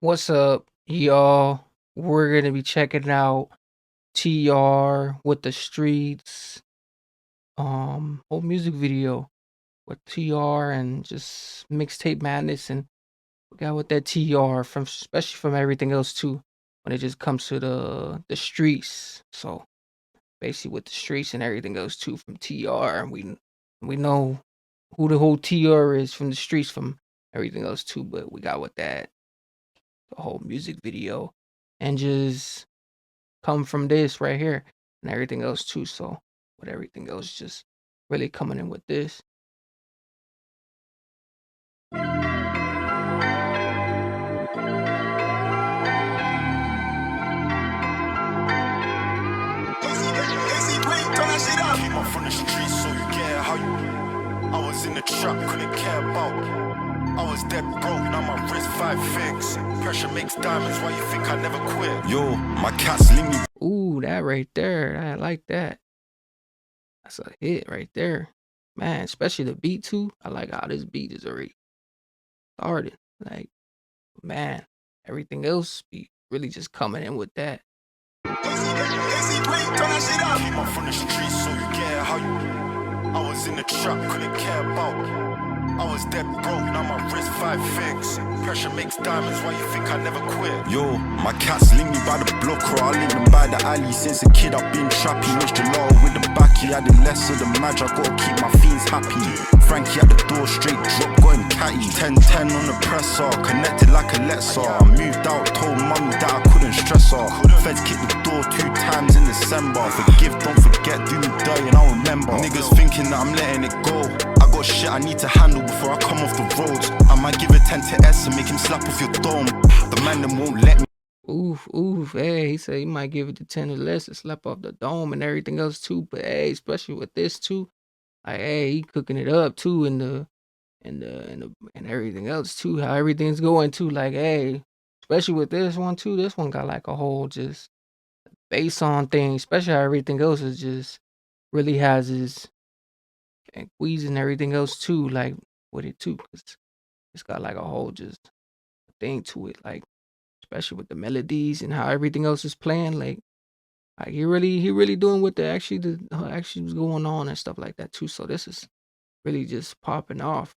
What's up, y'all? We're gonna be checking out TR with the streets, whole music video with TR and just mixtape madness, and we got with that TR from especially from everything else too, when it just comes to the streets. So basically with the streets and everything else too from TR, and we know who the whole TR is from the streets from everything else too, but we got with that the whole music video and just come from this right here and everything else too. So with everything else just really coming in with this. Came up from the streets, so you get how you. I was in the trap, couldn't care about. I was dead broke, now my wrist 5 figs. Pressure makes diamonds, why you think I never quit? Yo, my cat's leave me. Ooh, that right there. I like that. That's a hit right there. Man, especially the beat too. I like how this beat is already started. Like, man, everything else be really just coming in with that. Came up from the streets, so you get how you. I was in the trap, couldn't care about. I was dead broke, now my wrist 5 figs. Pressure makes diamonds, why you think I never quit? Yo, my cats link me by the block, or I link them by the alley. Since a kid I've been trappy, mixed the law with the backy. Had him less of the match, I gotta keep my fiends happy. Frankie at the door, straight drop, got him catty. 10-10 on the presser, connected like a Let's I moved out, told mummy that I couldn't stress her. Feds kicked the door 2 times in December. Forgive, don't forget, do me dirty and I'll remember. Niggas thinking that I'm letting it go. I got shit I need to handle before I come off the roads. I might give a 10 to S and make him slap off your dome. The man them won't let me. Oof, hey, he said he might give it to 10 or less to slap off the dome and everything else too. But hey, especially with this too, like hey, he cooking it up too in the and everything else too, how everything's going too. Like, hey, especially with this one too, this one got like a whole just bass on thing, especially how everything else is just really has his and Queez and everything else too, like with it too, because it's got like a whole just thing to it, like especially with the melodies and how everything else is playing, like he really doing what actually was going on and stuff like that too. So this is really just popping off.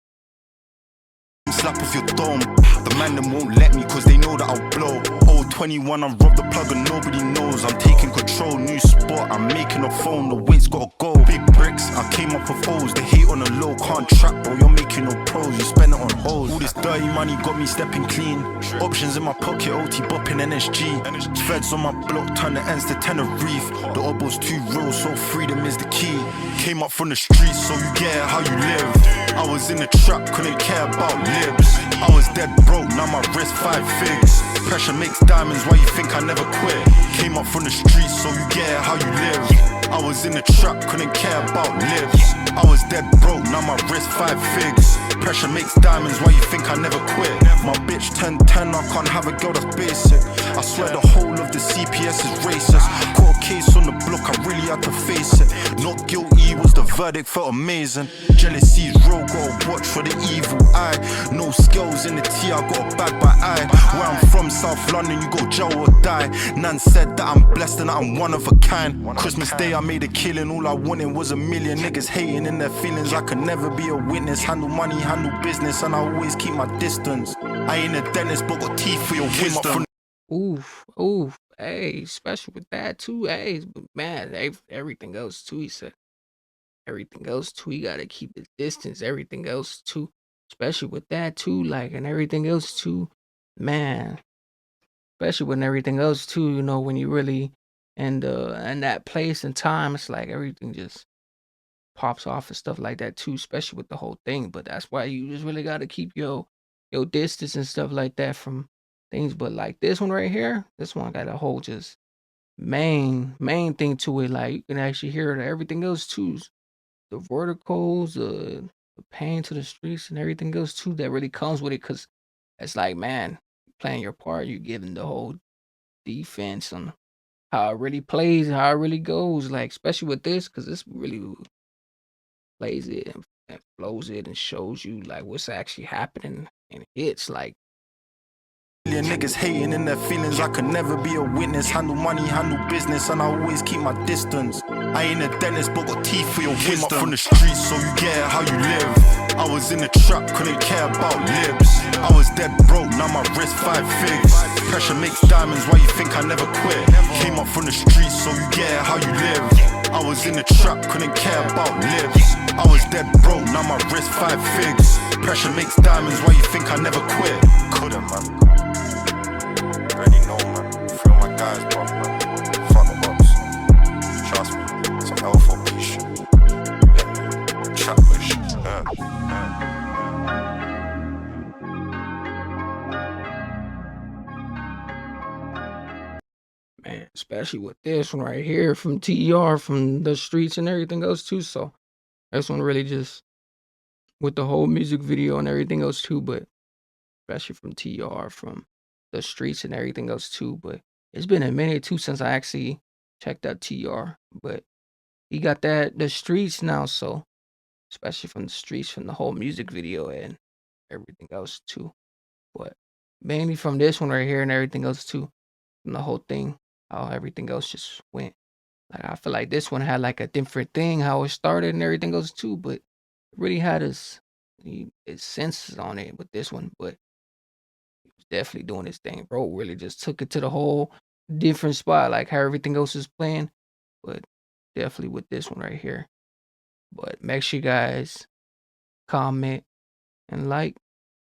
Slap off your dome. The man them won't let me cause they know that I'll blow. Oh, 21, I robbed the plug and nobody knows. I'm taking control, new spot, I'm making a phone. The weight's gotta go. Big bricks, I came up with O's. They hate on the low, can't trap, bro. You're making no pros, you spend it on hoes. All this dirty money got me stepping clean. Options in my pocket, OT bopping NSG. Feds on my block, turn the ends to Tenerife. The obo's too real, so freedom is the key. Came up from the streets, so you get how you live. I was in the trap, couldn't care about libs. I was dead broke, now my wrist 5 figs. Pressure makes diamonds, why you think I never quit? Came up from the streets, so you get how you live. I was in the trap, couldn't care about libs. I was dead broke, now my wrist 5 figs. Pressure makes diamonds, why you think I never quit? My bitch 10-10, I can't have a girl that's basic. I swear the whole of the CPS is racist. Caught a case on the block, I really had to face it. Not guilty was the verdict, felt amazing. Jealousy's real, gotta watch for the evil eye. No skills in the T, I got a bag by eye. Where I'm from, South London, you go jail or die. Nan said that I'm blessed and that I'm one of a kind. Christmas Day I made a killing, all I wanted was a million. Niggas hating in their feelings, I could never be a witness. Handle money, handle business, and I always keep my distance. I ain't a dentist, but got teeth for your wisdom. Oof, hey, especially with that too, hey, but man, everything else too, he said. Everything else too, he gotta keep his distance, everything else too, especially with that too, like, and everything else too, man, especially with everything else too, when you really in that place and time, it's like everything just pops off and stuff like that too, especially with the whole thing. But that's why you just really gotta keep your distance and stuff like that from things. But like this one right here, this one got a whole just main thing to it. Like you can actually hear everything else too. The verticals, the pain to the streets and everything else too that really comes with it. Cause it's like, man, playing your part, you're giving the whole defense on how it really plays, how it really goes. Like especially with this, cause this really plays it and flows it and shows you like what's actually happening and hits like Million niggas hating in their feelings, I can never be a witness. Handle money, handle business, and I always keep my distance. I ain't a dentist, but got teeth for your wisdom. Came up from the streets, so you get it how you live. I was in the trap, couldn't care about libs. I was dead broke, now my wrist 5 figs. Pressure makes diamonds, why you think I never quit? Came up from the streets, so you get it how you live. I was in the trap, couldn't care about libs. I was dead broke, now my wrist 5 figs. Pressure makes diamonds, why you think I never quit? Couldn't, man. Already know, man. Feel my guys, bro, man. Fuck the box. Trust me, some alpha shit. Yeah, trap shit. Man, especially with this one right here from TER, from the streets and everything else too. So this one really just with the whole music video and everything else too, but especially from TER, from the streets and everything else too. But it's been a minute too since I actually checked out TER. But he got the streets now, so especially from the streets, from the whole music video and everything else too. But mainly from this one right here and everything else too, from the whole thing, how everything else just went. Like I feel like this one had like a different thing, how it started and everything else too, but it really had his senses on it with this one, but he was definitely doing his thing. Bro really just took it to the whole different spot, like how everything else is playing, but definitely with this one right here. But make sure you guys comment and like.